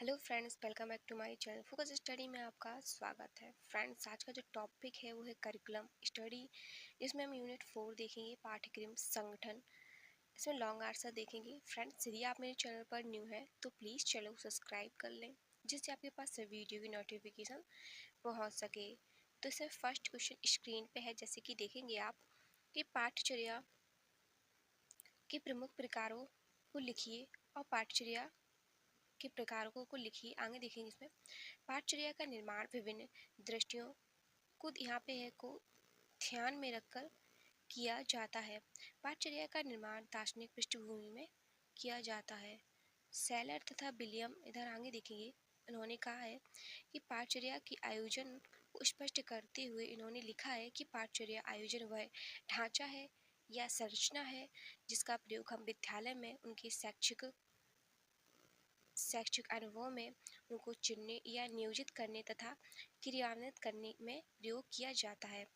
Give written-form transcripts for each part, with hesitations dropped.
Hello friends, welcome back to my channel Focus Study में आपका स्वागत है। फ्रेंड्स, आज का जो टॉपिक है वो है करिकुलम स्टडी। इसमें हम यूनिट 4 देखेंगे, पाठ्यक्रम संगठन। इसमें लॉन्ग आंसर देखेंगे। फ्रेंड्स, यदि आप मेरे चैनल पर न्यू है तो प्लीज़ चैनल को सब्सक्राइब कर लें, जिससे आपके पास वीडियो की नोटिफिकेशन पहुँच सके। तो इसमें फर्स्ट क्वेश्चन स्क्रीन पे है, जैसे कि देखेंगे आप कि पाठचर्या के प्रमुख प्रकारों को लिखिए और पाठचर्या के प्रकारों को लिखिए। आगे देखेंगे इसमें पाठचर्या का निर्माण विभिन्न दृष्टियों को यहाँ पे है को ध्यान में रखकर किया जाता है। पाठचर्या का निर्माण दार्शनिक पृष्ठभूमि में किया जाता है। सेलर तथा विलियम इधर आगे देखेंगे, इन्होंने कहा है कि पाठचर्या के आयोजन को स्पष्ट करते हुए इन्होंने लिखा है कि पाठचर्या आयोजन वह ढांचा है या संरचना है जिसका प्रयोग हम विद्यालय में उनके शैक्षिक अनुभव में उनको चुनने या नियोजित करने तथा क्रियान्वित करने में प्रयोग किया जाता है।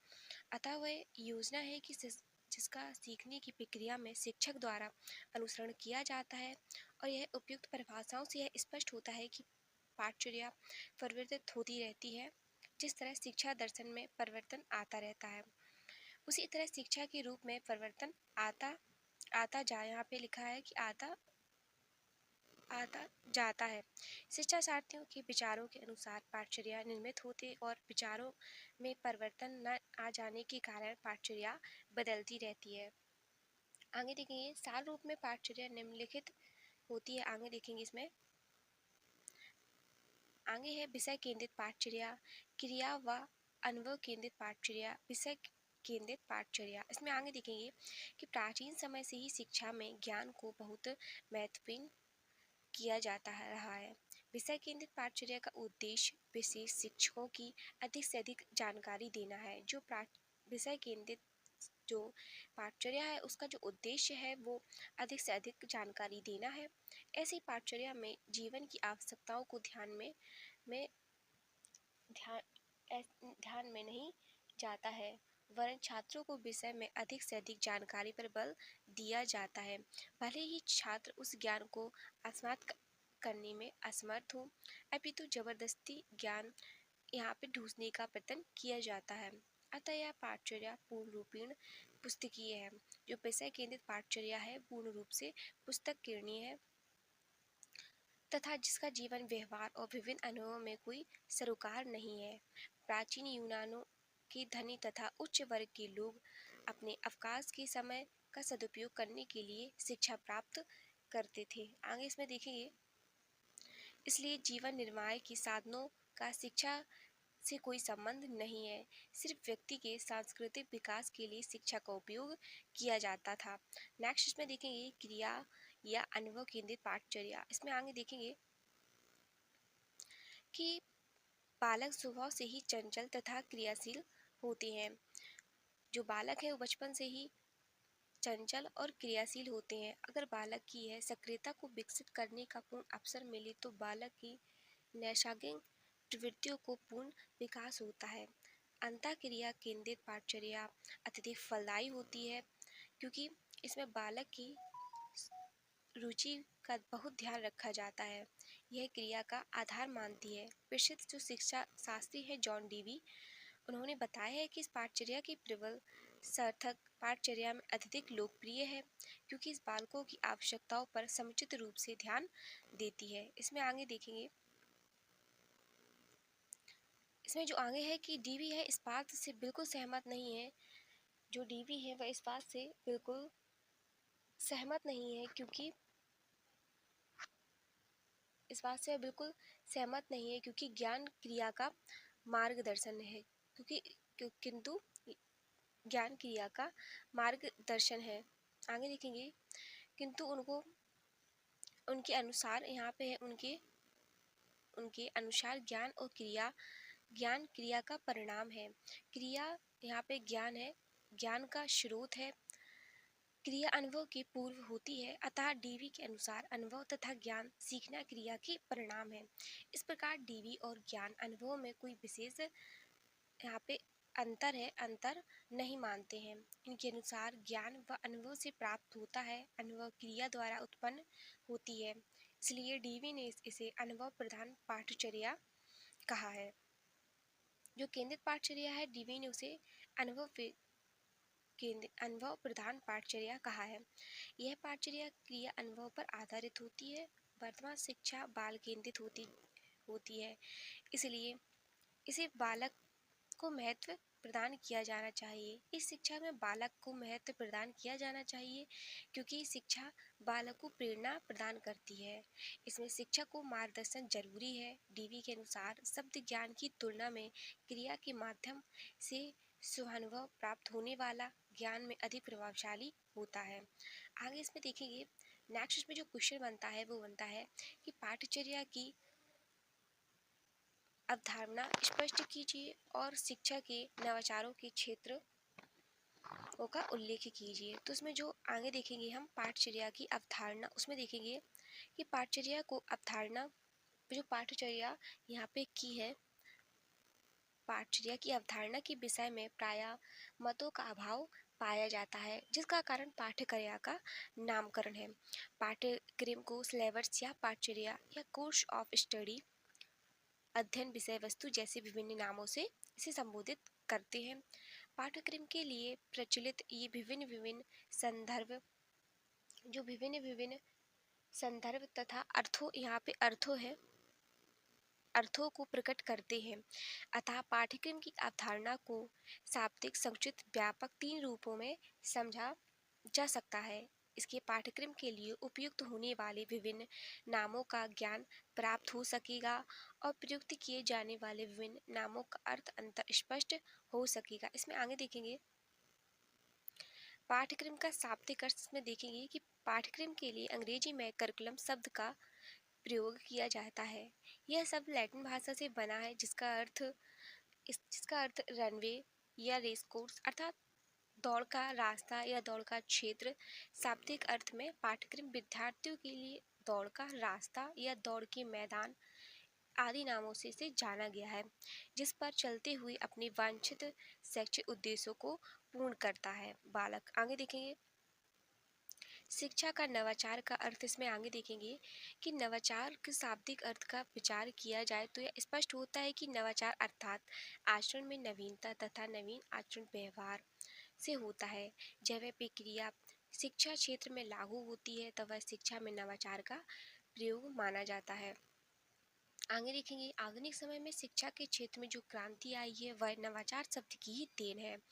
अतः वह योजना है कि जिसका सीखने की प्रक्रिया में शिक्षक द्वारा अनुसरण किया जाता है, और यह उपयुक्त परिभाषाओं से यह स्पष्ट होता है कि पाठचर्या परिवर्तित होती रहती है। जिस तरह शिक्षा दर्शन में परिवर्तन आता रहता है, उसी तरह शिक्षा के रूप में परिवर्तन आता आता जाए। यहाँ पे लिखा है कि आता जाता है। शिक्षाशास्त्रियों के विचारों के अनुसार पाठचर्या निर्मित होते और विचारों में परिवर्तन न आ जाने के कारण पाठचर्या बदलती रहती है। आगे देखेंगे सार रूप में पाठचर्या निम्नलिखित होती है। आगे देखेंगे इसमें आगे है विषय केंद्रित पाठचर्या, क्रिया व अनुभव केंद्रित पाठचर्या, विषय केंद्रित पाठचर्या। इसमें आगे देखेंगे कि प्राचीन समय से ही शिक्षा में ज्ञान को बहुत महत्वपूर्ण किया जाता रहा है। विषय केंद्रित पाठचर्या का उद्देश्य विशेष शिक्षकों की अधिक से अधिक जानकारी देना है। जो विषय केंद्रित जो पाठचर्या है उसका जो उद्देश्य है वो अधिक से अधिक जानकारी देना है। ऐसी पाठचर्या में जीवन की आवश्यकताओं को ध्यान में नहीं जाता है, वरन छात्रों को विषय में अधिक से अधिक जानकारी पर बल दिया जाता है, भले ही छात्र उस ज्ञान को आत्मसात करने में असमर्थ हो। अपितु जबरदस्ती ज्ञान यहाँ पे ढूंढने का प्रयत्न किया जाता है। अतः यह पाठचर्या पूर्ण रूपेण पुस्तकीय है। जो विषय केंद्रित पाठचर्या है पूर्ण रूप से पुस्तक किरणीय है तथा जिसका जीवन व्यवहार और विभिन्न अनुभवों में कोई सरोकार नहीं है। प्राचीन यूनानों के धनी तथा उच्च वर्ग के लोग अपने अवकाश के समय का सदुपयोग करने के लिए शिक्षा प्राप्त करते थे। आगे इसमें देखेंगे, इसलिए जीवन निर्वाह के साधनों का शिक्षा से कोई संबंध नहीं है। सिर्फ व्यक्ति के सांस्कृतिक विकास के लिए शिक्षा का उपयोग किया जाता था। नेक्स्ट इसमें देखेंगे क्रिया या अनुभव केंद्रित पाठचर्या। इसमें आगे देखेंगे कि बालक स्वभाव से ही चंचल तथा क्रियाशील होते हैं। जो बालक है वो बचपन से ही चंचल और क्रियाशील होते हैं। अगर बालक की यह सक्रियता को विकसित करने का पूर्ण अवसर मिले तो बालक की नैसर्गिक प्रवृत्तियों को पूर्ण विकास होता है। अंतःक्रिया केंद्रित पाठचर्या अत्यधिक फलदायी होती है, क्योंकि इसमें बालक की रुचि का बहुत ध्यान रखा जाता है। यह क्रिया का आधार मानती है। प्रसिद्ध जो शिक्षा शास्त्री है जॉन डीवी, उन्होंने बताया है कि इस पाठचर्या की प्रबल सार्थक पाठचर्या में अत्यधिक लोकप्रिय है, क्योंकि इस बालकों की आवश्यकताओं पर समुचित रूप से ध्यान देती है। इसमें आगे देखेंगे, इसमें जो आगे है कि डीवी है इस बात से बिल्कुल सहमत नहीं है। जो डीवी है वह इस बात से बिल्कुल सहमत नहीं है, क्योंकि इस बात से बिल्कुल सहमत नहीं है क्योंकि ज्ञान क्रिया का मार्गदर्शन है, किंतु ज्ञान क्रिया का मार्गदर्शन है। आगे देखेंगे, किंतु उनके अनुसार यहाँ पे है उनके अनुसार ज्ञान क्रिया का परिणाम है। क्रिया यहाँ पे ज्ञान है, ज्ञान का स्रोत है। क्रिया अनुभव के पूर्व होती है, अतः डीवी के अनुसार अनुभव तथा ज्ञान सीखना क्रिया के परिणाम है। इस प्रकार डीवी और ज्ञान अनुभव में कोई विशेष यहाँ पे अंतर नहीं मानते हैं। इनके अनुसार ज्ञान व अनुभव से प्राप्त होता है, अनुभव क्रिया द्वारा उत्पन्न होती है। इसलिए डीवी ने इसे अनुभव प्रधान पाठचर्या कहा है। जो केंद्रित पाठचर्या है, डीवी ने उसे अनुभव प्रधान पाठचर्या कहा है। यह पाठचर्या क्रिया अनुभव पर आधारित होती है। वर्तमान शिक्षा बाल केंद्रित होती है, इसलिए इसे बालक को महत्व प्रदान किया जाना चाहिए। इस शिक्षा में बालक को महत्व प्रदान किया जाना चाहिए क्योंकि शिक्षा बालक को प्रेरणा प्रदान करती है। इसमें शिक्षक को मार्गदर्शन जरूरी है। डीवी के अनुसार शब्द ज्ञान की तुलना में क्रिया के माध्यम से स्वानुभव प्राप्त होने वाला ज्ञान में अधिक प्रभावशाली होता है। आगे इसमें देखेंगे, नेक्स्ट इसमें जो क्वेश्चन बनता है वो बनता है कि पाठचर्या की अवधारणा स्पष्ट कीजिए और शिक्षा के नवाचारों के क्षेत्र का उल्लेख कीजिए। तो इसमें जो आगे देखेंगे हम पाठचर्या की अवधारणा, उसमें देखेंगे कि पाठचर्या को अवधारणा, जो पाठचर्या यहाँ पे की है, पाठचर्या की अवधारणा के विषय में प्रायः मतों का अभाव पाया जाता है, जिसका कारण पाठ्यक्रिया का नामकरण है। पाठ्यक्रम को सिलेबस या पाठचर्या या कोर्स ऑफ स्टडी, अध्ययन विषय वस्तु जैसे विभिन्न नामों से इसे संबोधित करते हैं। पाठ्यक्रम के लिए प्रचलित ये विभिन्न संदर्भ तथा अर्थों, यहाँ पे अर्थों को प्रकट करते हैं। अतः पाठ्यक्रम की अवधारणा को शाब्दिक, संक्षिप्त, व्यापक 3 रूपों में समझा जा सकता है। इसके पाठ्यक्रम के लिए उपयुक्त होने वाले विभिन्न नामों का ज्ञान प्राप्त हो सकेगा और प्रयुक्त किए जाने वाले विभिन्न नामों का अर्थ अंतर स्पष्ट हो सकेगा। इसमें आगे देखेंगे पाठ्यक्रम का शाब्दिक अर्थ में देखेंगे कि पाठ्यक्रम के लिए अंग्रेजी में करिकुलम शब्द का प्रयोग किया जाता है। यह शब्द लैटिन भाषा से बना है जिसका अर्थ रनवे या रेस कोर्स अर्थात दौड़ का रास्ता या दौड़ का क्षेत्र। शाब्दिक अर्थ में पाठ्यक्रम विद्यार्थियों के लिए दौड़ का रास्ता या दौड़ के मैदान आदि नामों से इसे जाना गया है, जिस पर चलते हुए अपने वांछित शैक्षिक उद्देश्यों को पूर्ण करता है बालक। आगे देखेंगे शिक्षा का नवाचार का अर्थ, इसमें आगे देखेंगे कि नवाचार के शाब्दिक अर्थ का विचार किया जाए तो यह स्पष्ट होता है कि नवाचार अर्थात आचरण में नवीनता तथा नवीन आचरण व्यवहार से होता है। जब वह प्रक्रिया शिक्षा क्षेत्र में लागू होती है तब वह शिक्षा में नवाचार का प्रयोग माना जाता है। आगे देखेंगे आधुनिक समय में शिक्षा के क्षेत्र में जो क्रांति आई है वह नवाचार शब्द की ही देन है।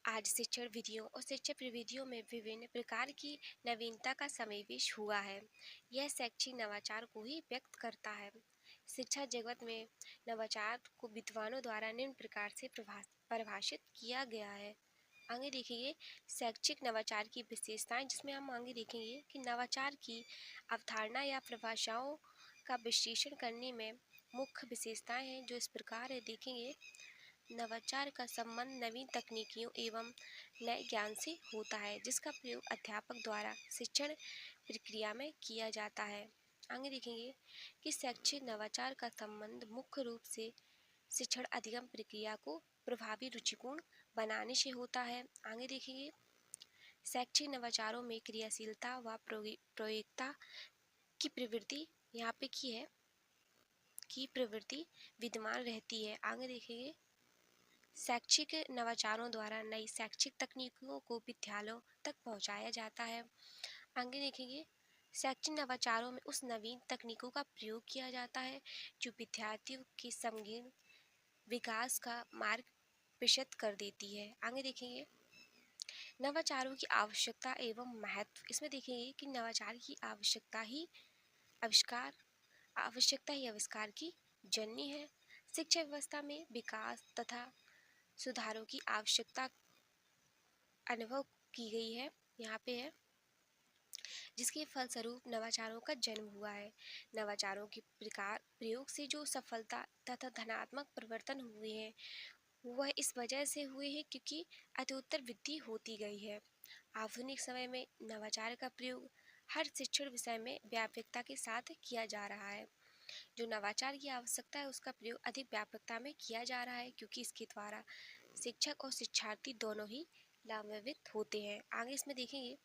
आज शिक्षण विधियों और शिक्षा प्रविधियों में विभिन्न प्रकार की नवीनता का समावेश हुआ है। यह शैक्षिक नवाचार को ही व्यक्त करता है। शिक्षा जगत में नवाचार को विद्वानों द्वारा निम्न प्रकार से परिभाषित किया गया है। आगे देखेंगे शैक्षिक नवाचार की विशेषताएं, जिसमें हम आगे देखेंगे कि नवाचार की अवधारणा या परिभाषाओं का विश्लेषण करने में मुख्य विशेषताएं हैं जो इस प्रकार है। देखेंगे नवाचार का संबंध नवीन तकनीकियों एवं नए ज्ञान से होता है जिसका प्रयोग अध्यापक द्वारा शिक्षण प्रक्रिया में किया जाता है। आगे देखेंगे कि शैक्षिक नवाचार का संबंध मुख्य रूप से शिक्षण अधिगम प्रक्रिया को प्रभावी रुचिपूर्ण बनाने से होता है। आगे देखेंगे शैक्षिक नवाचारों में क्रियाशीलता व प्रयोगिकता की प्रवृत्ति यहाँ पे की प्रवृत्ति विद्यमान रहती है। आगे देखेंगे शैक्षिक नवाचारों द्वारा नई शैक्षिक तकनीकों को विद्यालयों तक पहुंचाया जाता है। आगे देखेंगे शैक्षिक नवाचारों में उस नवीन तकनीकों का प्रयोग किया जाता है जो विद्यार्थियों के संगीन विकास का मार्ग प्रशस्त कर देती है। आगे देखेंगे नवाचारों की आवश्यकता एवं महत्व, इसमें देखेंगे कि नवाचार की आवश्यकता ही आविष्कार की जननी है। शिक्षा व्यवस्था में विकास तथा सुधारों की आवश्यकता अनुभव की गई है, यहाँ पे है, जिसके फलस्वरूप नवाचारों का जन्म हुआ है। नवाचारों के प्रयोग से जो सफलता तथा धनात्मक परिवर्तन हुए हैं वह इस वजह से हुए हैं क्योंकि अत्युत्तर वृद्धि होती गई है। आधुनिक समय में नवाचार का प्रयोग हर शिक्षण विषय में व्यापकता के साथ किया जा रहा है। जो नवाचार की आवश्यकता है उसका प्रयोग अधिक व्यापकता में किया जा रहा है क्योंकि इसके द्वारा शिक्षक और शिक्षार्थी दोनों ही लाभान्वित होते हैं। आगे इसमें देखेंगे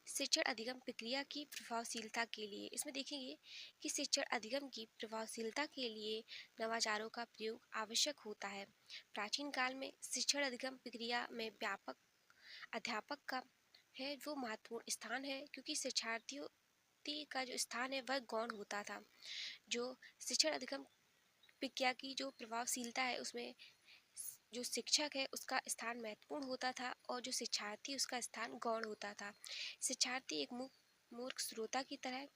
शिक्षण अधिगम प्रक्रिया की प्रभावशीलता के लिए, इसमें देखेंगे कि शिक्षण अधिगम की प्रभावशीलता के लिए नवाचारों का प्रयोग आवश्यक होता है। प्राचीन काल में शिक्षण अधिगम प्रक्रिया में व्यापक अध्यापक का है वो महत्वपूर्ण स्थान है, क्योंकि शिक्षार्थियों का जो स्थान है वह गौण होता था। जो शिक्षण अधिगम प्रक्रिया की जो प्रभावशीलता है उसमें जो शिक्षक है उसका स्थान महत्वपूर्ण होता था और जो शिक्षार्थी उसका स्थान गौण होता था। शिक्षार्थी एक मूर्ख श्रोता की तरह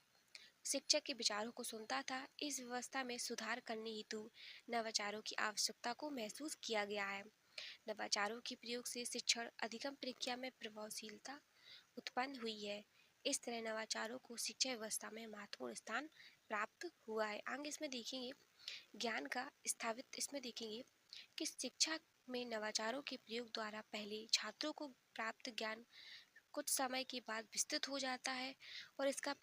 शिक्षक के विचारों को सुनता था। इस व्यवस्था में सुधार करने हेतु नवाचारों की आवश्यकता को महसूस किया गया है। नवाचारों के प्रयोग से शिक्षण अधिगम प्रक्रिया में प्रभावशीलता उत्पन्न हुई है। इस तरह नवाचारों को शिक्षा व्यवस्था में महत्वपूर्ण स्थान प्राप्त हुआ है। आगे इसमें देखेंगे ज्ञान का स्थापित, इसमें देखेंगे कि शिक्षा में नवाचारों के प्रयोग द्वारा पहले छात्रों को प्राप्त ज्ञान कुछ समय के बाद विस्तृत हो जाता है और इसका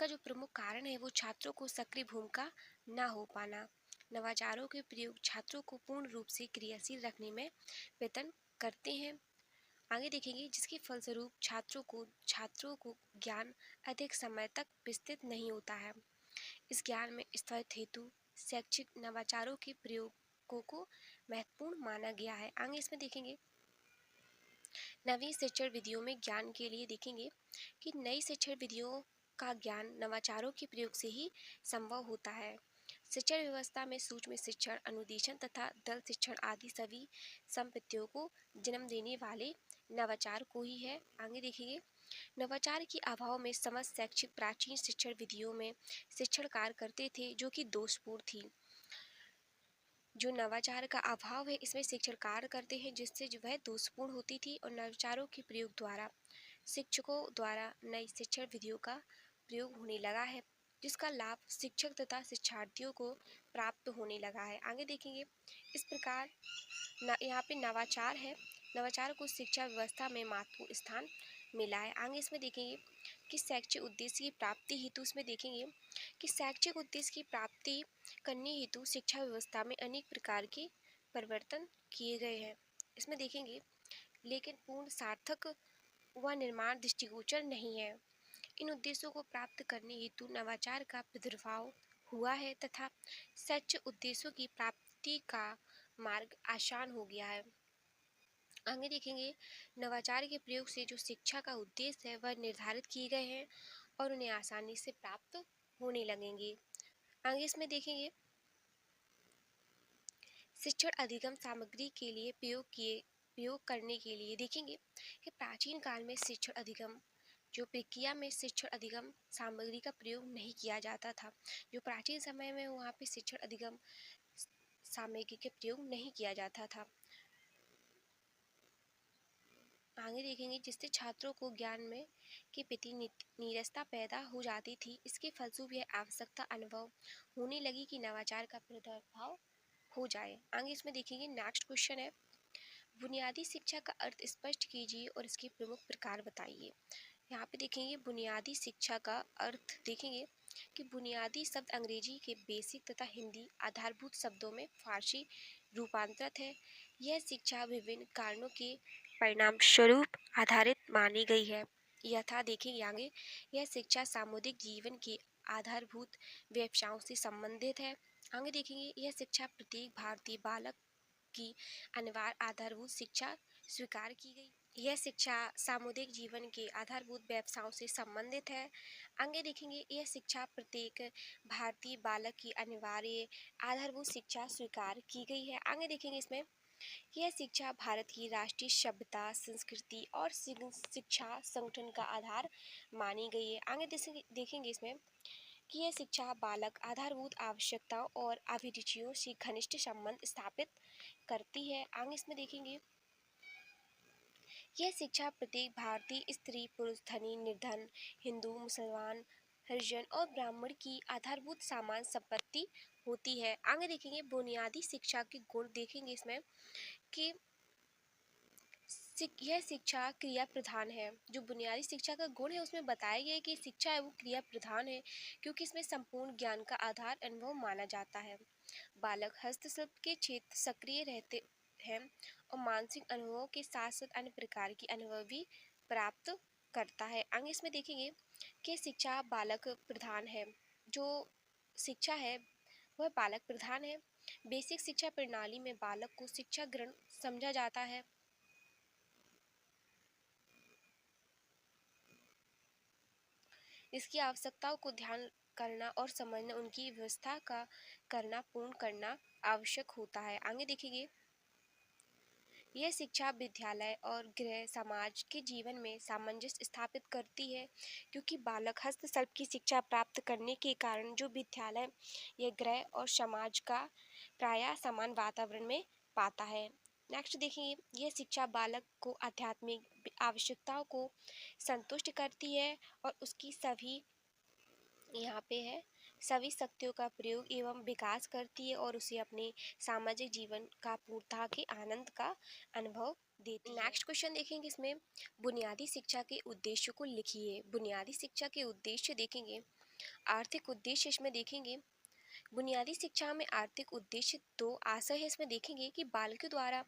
जो प्रमुख कारण है वो छात्रों को सक्रिय भूमिका न हो पाना। नवाचारों के प्रयोग छात्रों को पूर्ण रूप से क्रियाशील रखने में प्रयत्न करते हैं। आगे देखेंगे जिसके फलस्वरूप छात्रों को ज्ञान अधिक समय तक विस्तृत नहीं होता है। इस ज्ञान में स्थित हेतु शैक्षिक नवाचारों के प्रयोगों को महत्वपूर्ण माना गया है। आगे इसमें देखेंगे नवीन शिक्षण विधियों में ज्ञान के लिए देखेंगे कि नई शिक्षण विधियों का ज्ञान नवाचारों के प्रयोग से ही संभव होता है। शिक्षण व्यवस्था में सूक्ष्म शिक्षण, अनुदेशन तथा दल शिक्षण आदि सभी संपत्तियों को जन्म देने वाले नवाचार को ही है। आगे देखेंगे नवाचार के अभाव में समस्त शैक्षिक प्राचीन शिक्षण विधियों में शिक्षण कार्य करते थे जो कि दोषपूर्ण थी। जो नवाचार का अभाव है इसमें शिक्षण कार्य करते हैं जिससे जो वह दोषपूर्ण होती थी और नवाचारों के प्रयोग द्वारा शिक्षकों द्वारा नई शिक्षण विधियों का प्रयोग होने लगा है, जिसका लाभ शिक्षक तथा शिक्षार्थियों को प्राप्त होने लगा है। आगे देखेंगे इस प्रकार यहाँ पे नवाचार है, नवाचार को शिक्षा व्यवस्था में महत्वपूर्ण स्थान मिला है। आगे इसमें देखेंगे कि शैक्षिक उद्देश्य की प्राप्ति हेतु, इसमें देखेंगे कि शैक्षिक उद्देश्य की प्राप्ति करने हेतु शिक्षा व्यवस्था में अनेक प्रकार के परिवर्तन किए गए हैं। इसमें देखेंगे लेकिन पूर्ण सार्थक व निर्माण दृष्टिगोचर नहीं है। इन उद्देश्यों को प्राप्त करने हेतु नवाचार का प्रादुर्भाव हुआ है तथा शैक्षिक उद्देश्यों की प्राप्ति का मार्ग आसान हो गया है। आगे देखेंगे नवाचार के प्रयोग से जो शिक्षा का उद्देश्य है वह निर्धारित किए गए हैं और उन्हें आसानी से प्राप्त होने लगेंगे। आगे इसमें देखेंगे शिक्षण अधिगम सामग्री के लिए प्रयोग करने के लिए देखेंगे कि प्राचीन काल में शिक्षण अधिगम जो प्रक्रिया में शिक्षण अधिगम सामग्री का प्रयोग नहीं किया जाता था। जो प्राचीन समय में वहाँ पे शिक्षण अधिगम सामग्री के प्रयोग नहीं किया जाता था। आगे देखेंगे जिससे छात्रों को ज्ञान में के प्रति नीरसता पैदा हो जाती थी। इसके फलस्वरूप यह आवश्यकता अनुभव होने लगी कि नवाचार का प्रादुर्भाव हो जाए। आगे इसमें देखेंगे नेक्स्ट क्वेश्चन है बुनियादी शिक्षा का अर्थ स्पष्ट कीजिए और इसके प्रमुख प्रकार बताइए। यहाँ पे देखेंगे बुनियादी शिक्षा का अर्थ देखेंगे कि बुनियादी शब्द अंग्रेजी के बेसिक तथा हिंदी आधारभूत शब्दों में फारसी रूपांतरित है। यह शिक्षा विभिन्न कारणों के परिणाम स्वरूप आधारित मानी गई है। यथा देखेंगे आगे यह शिक्षा सामुदायिक जीवन के आधारभूत व्यवसायों से संबंधित है। आगे देखेंगे यह शिक्षा प्रत्येक भारतीय बालक की अनिवार्य आधारभूत शिक्षा स्वीकार की गई। यह शिक्षा सामुदायिक जीवन के आधारभूत व्यवसायों से संबंधित है। आगे देखेंगे यह शिक्षा प्रत्येक भारतीय बालक की अनिवार्य आधारभूत शिक्षा स्वीकार की गई है। आगे देखेंगे इसमें यह शिक्षा भारत की राष्ट्रीय सभ्यता, संस्कृति और शिक्षा संगठन का आधार मानी गई है। आगे देखेंगे इसमें कि यह शिक्षा बालक आधारभूत आवश्यकताओं और अभिरुचियों से घनिष्ठ संबंध स्थापित करती है। आगे इसमें देखेंगे यह शिक्षा प्रत्येक भारतीय स्त्री पुरुष धनी निर्धन हिंदू मुसलमान हरिजन और ब्राह्मण की आधारभूत सामान्य संपत्ति होती है। आगे देखेंगे बुनियादी शिक्षा के गुण देखेंगे इसमें कि यह शिक्षा क्रिया प्रधान है। जो बुनियादी शिक्षा का गुण है उसमें बताया गया है कि शिक्षा है वो क्रिया प्रधान है, क्योंकि इसमें संपूर्ण ज्ञान का आधार अनुभव माना जाता है। बालक हस्तशिल्प के क्षेत्र सक्रिय रहते हैं और मानसिक अनुभवों के साथ साथ अन्य प्रकार के अनुभव भी प्राप्त करता है। आगे इसमें देखेंगे कि शिक्षा बालक प्रधान है। जो शिक्षा है वह बालक प्रधान है। बेसिक शिक्षा प्रणाली में बालक को शिक्षा ग्रहण समझा जाता है। इसकी आवश्यकताओं को ध्यान करना और समझना, उनकी व्यवस्था का करना, पूर्ण करना आवश्यक होता है। आगे देखेंगे, यह शिक्षा विद्यालय और गृह समाज के जीवन में सामंजस्य स्थापित करती है, क्योंकि बालक हस्तक्षेप की शिक्षा प्राप्त करने के कारण जो विद्यालय या गृह और समाज का प्रायः समान वातावरण में पाता है। नेक्स्ट देखिए, यह शिक्षा बालक को आध्यात्मिक आवश्यकताओं को संतुष्ट करती है और उसकी सभी यहाँ पे है सभी शक्तियों का प्रयोग एवं विकास करती है और उसे अपने सामाजिक जीवन का पूर्णता के आनंद का अनुभव देती है। नेक्स्ट क्वेश्चन देखेंगे, इसमें बुनियादी शिक्षा के उद्देश्य को लिखिए। बुनियादी शिक्षा के उद्देश्य देखेंगे, आर्थिक उद्देश्य इसमें देखेंगे। बुनियादी शिक्षा में आर्थिक उद्देश्य दो आशय है। इसमें देखेंगे कि बालकों द्वारा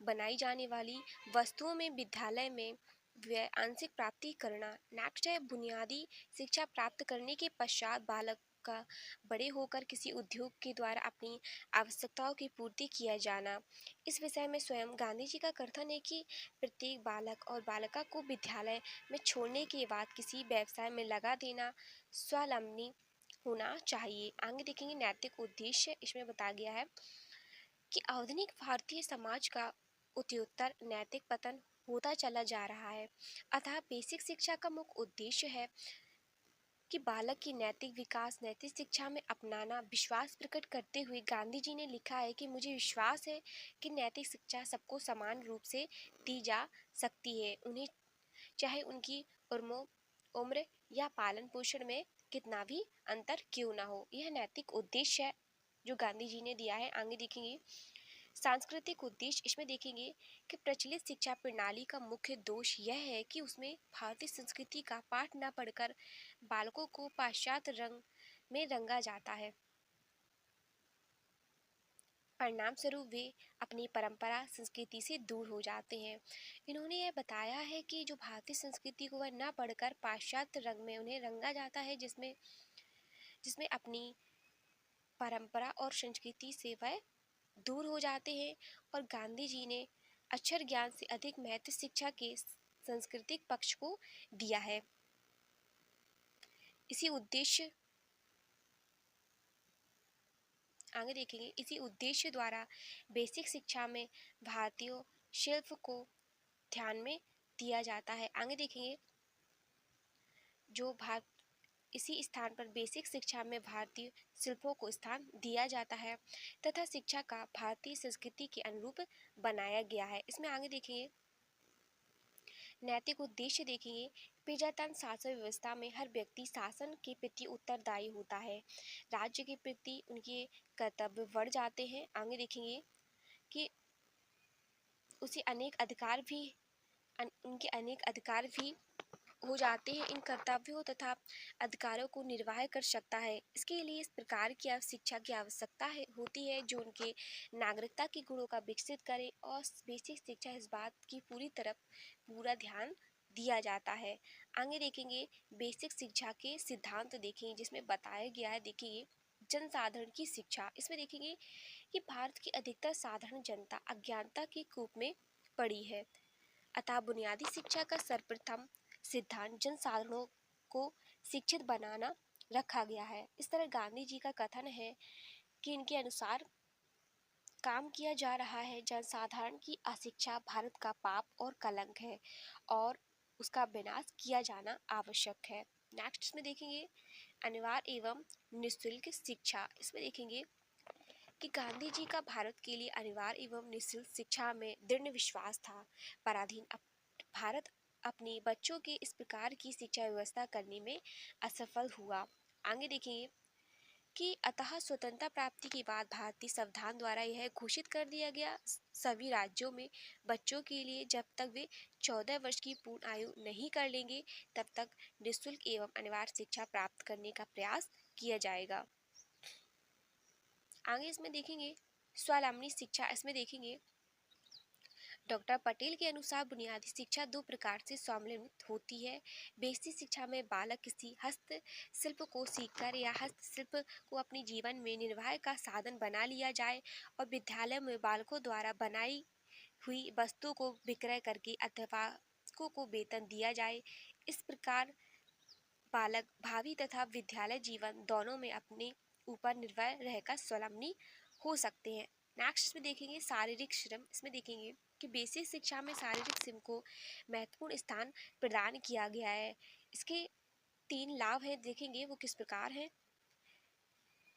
बनाई जाने वाली वस्तुओं में विद्यालय में व्यय आंशिक प्राप्ति करना। नेक्स्ट है बुनियादी शिक्षा प्राप्त करने के पश्चात बालक का बड़े होकर किसी उद्योग के द्वारा अपनी आवश्यकताओं की पूर्ति किया जाना। इस विषय में स्वयं गांधी जी का कथन है कि प्रत्येक बालक और बालिका को विद्यालय में छोड़ने के बाद किसी व्यवसाय में लगा देना स्वावलंबी होना चाहिए। आगे देखेंगे, नैतिक उद्देश्य इसमें बताया गया है कि आधुनिक भारतीय समाज का उत्तरोत्तर नैतिक पतन होता चला जा रहा है, अतः बेसिक शिक्षा का मुख्य उद्देश्य है कि बालक की नैतिक विकास। नैतिक शिक्षा में अपनाना विश्वास प्रकट करते हुए गांधी जी ने लिखा है कि मुझे विश्वास है कि नैतिक शिक्षा सबको समान रूप से दी जा सकती है, उन्हें चाहे उनकी उम्र या पालन पोषण में कितना भी अंतर क्यों ना हो। यह नैतिक उद्देश्य है जो गांधी जी ने दिया है। आगे देखेंगे, सांस्कृतिक उद्देश्य इसमें देखेंगे कि प्रचलित शिक्षा प्रणाली का मुख्य दोष यह है कि उसमें भारतीय संस्कृति का पाठ न पढ़कर बालकों को पाश्चात्य रंग में रंगा जाता है। परिणाम स्वरूप वे अपनी परंपरा संस्कृति से दूर हो जाते हैं। इन्होंने यह बताया है कि जो भारतीय संस्कृति को वह न पढ़कर पाश्चात्य रंग में उन्हें रंगा जाता है, जिसमें जिसमें अपनी परंपरा और संस्कृति से वह दूर हो जाते हैं। और गांधी जी ने अक्षर ज्ञान से अधिक महत्व शिक्षा के सांस्कृतिक पक्ष को दिया है। इसी उद्देश्य आगे देखेंगे, इसी उद्देश्य द्वारा बेसिक शिक्षा में भारतीय शिल्प को ध्यान में दिया जाता है। आगे देखेंगे, जो भारत इसी स्थान पर बेसिक शिक्षा में भारतीय शिल्पों को स्थान दिया जाता है तथा शिक्षा का भारतीय संस्कृति के अनुरूप बनाया गया है। इसमें आगे देखेंगे, नैतिक उद्देश्य देखेंगे, प्रजातंत्र शासन व्यवस्था में हर व्यक्ति शासन के प्रति उत्तरदायी होता है, राज्य के प्रति उनके कर्तव्य बढ़ जाते हैं। आगे देखेंगे कि उसे उनके अनेक अधिकार भी हो जाते हैं। इन कर्तव्यों तथा अधिकारों को निर्वाह कर सकता है। इसके लिए इस प्रकार की शिक्षा की आवश्यकता होती है जो उनके नागरिकता के गुणों का विकसित करे, और बेसिक शिक्षा इस बात की पूरा ध्यान दिया जाता है। आगे देखेंगे, बेसिक शिक्षा के सिद्धांत देखेंगे जिसमें बताया गया है। देखिए, जनसाधारण की शिक्षा इसमें देखेंगे कि भारत की अधिकतर साधारण जनता अज्ञानता के कूप में पड़ी है, अतः बुनियादी शिक्षा का सर्वप्रथम सिद्धांत जनसाधारणों को शिक्षित बनाना रखा गया है। इस तरह गांधी जी का कथन है कि इनके अनुसार काम किया जा रहा है, जनसाधारण की अशिक्षा भारत का पाप और कलंक है और उसका विनाश किया जाना आवश्यक है। नेक्स्ट में देखेंगे, अनिवार्य एवं निःशुल्क शिक्षा। इसमें देखेंगे कि गांधी जी का भारत के लिए अनिवार्य एवं निःशुल्क शिक्षा में दृढ़ विश्वास था। पराधीन भारत अपने बच्चों के इस प्रकार की शिक्षा व्यवस्था करने में असफल हुआ। आगे देखेंगे कि अतः स्वतंत्रता प्राप्ति के बाद भारतीय संविधान द्वारा यह घोषित कर दिया गया, सभी राज्यों में बच्चों के लिए जब तक वे 14 वर्ष की पूर्ण आयु नहीं कर लेंगे तब तक निःशुल्क एवं अनिवार्य शिक्षा प्राप्त करने का प्रयास किया जाएगा। आगे इसमें देखेंगे स्वावलंबी शिक्षा। इसमें देखेंगे डॉक्टर पटेल के अनुसार बुनियादी शिक्षा दो प्रकार से सम्मिलित होती है। बेसिक शिक्षा में बालक किसी हस्तशिल्प को सीखकर या हस्तशिल्प को अपनी जीवन में निर्वाह का साधन बना लिया जाए, और विद्यालय में बालकों द्वारा बनाई हुई वस्तुओं को विक्रय करके अध्यापकों को वेतन दिया जाए। इस प्रकार बालक भावी तथा विद्यालय जीवन दोनों में अपने ऊपर निर्भर रहकर स्वावलंबी हो सकते हैं। नेक्स्ट इसमें देखेंगे शारीरिक श्रम। इसमें देखेंगे कि बेसिक शिक्षा में शारीरिक श्रम को महत्वपूर्ण स्थान प्रदान किया गया है। इसके 3 लाभ हैं, देखेंगे वो किस प्रकार हैं।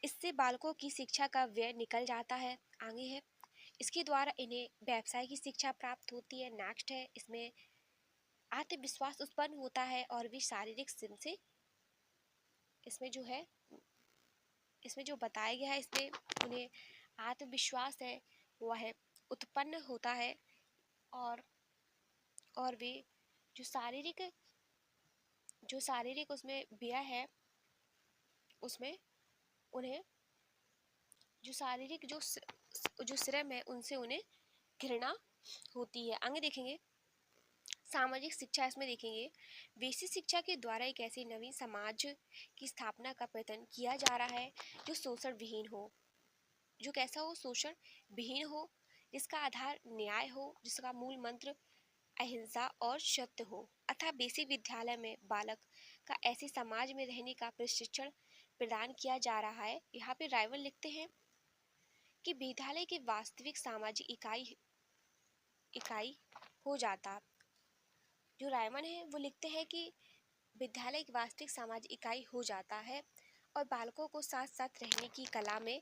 इससे बालकों की शिक्षा का व्यय निकल जाता है। आगे है, इसके द्वारा इन्हें व्यवसाय की शिक्षा प्राप्त होती है। नेक्स्ट है, इसमें आत्मविश्वास उत्पन्न होता है और भी शारीरिक श्रम से इसमें जो है, इसमें जो बताया गया है, इसमें उन्हें आत्मविश्वास है वह है उत्पन्न होता है, और वे जो शारीरिक उसमें व्यय है, उसमें उन्हें जो शारीरिक जो श्रम है उनसे उन्हें घृणा होती है। आगे देखेंगे सामाजिक शिक्षा। इसमें देखेंगे बेसिक शिक्षा के द्वारा एक ऐसे नवीन समाज की स्थापना का प्रयत्न किया जा रहा है जो शोषण विहीन हो, जो कैसा हो, शोषण विहीन हो, जिसका आधार न्याय हो, जिसका मूल मंत्र अहिंसा और सत्य हो। अतः बेसिक विद्यालय में बालक का ऐसे समाज में रहने का प्रशिक्षण प्रदान किया जा रहा है। यहाँ पे राइवल लिखते हैं कि विद्यालय की वास्तविक सामाजिक इकाई हो जाता। जो रायमन है वो लिखते हैं कि विद्यालय एक वास्तविक सामाजिक इकाई हो जाता है और बालकों को साथ साथ रहने की कला में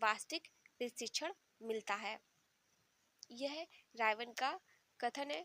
वास्तविक प्रशिक्षण मिलता है। यह रायवन का कथन है।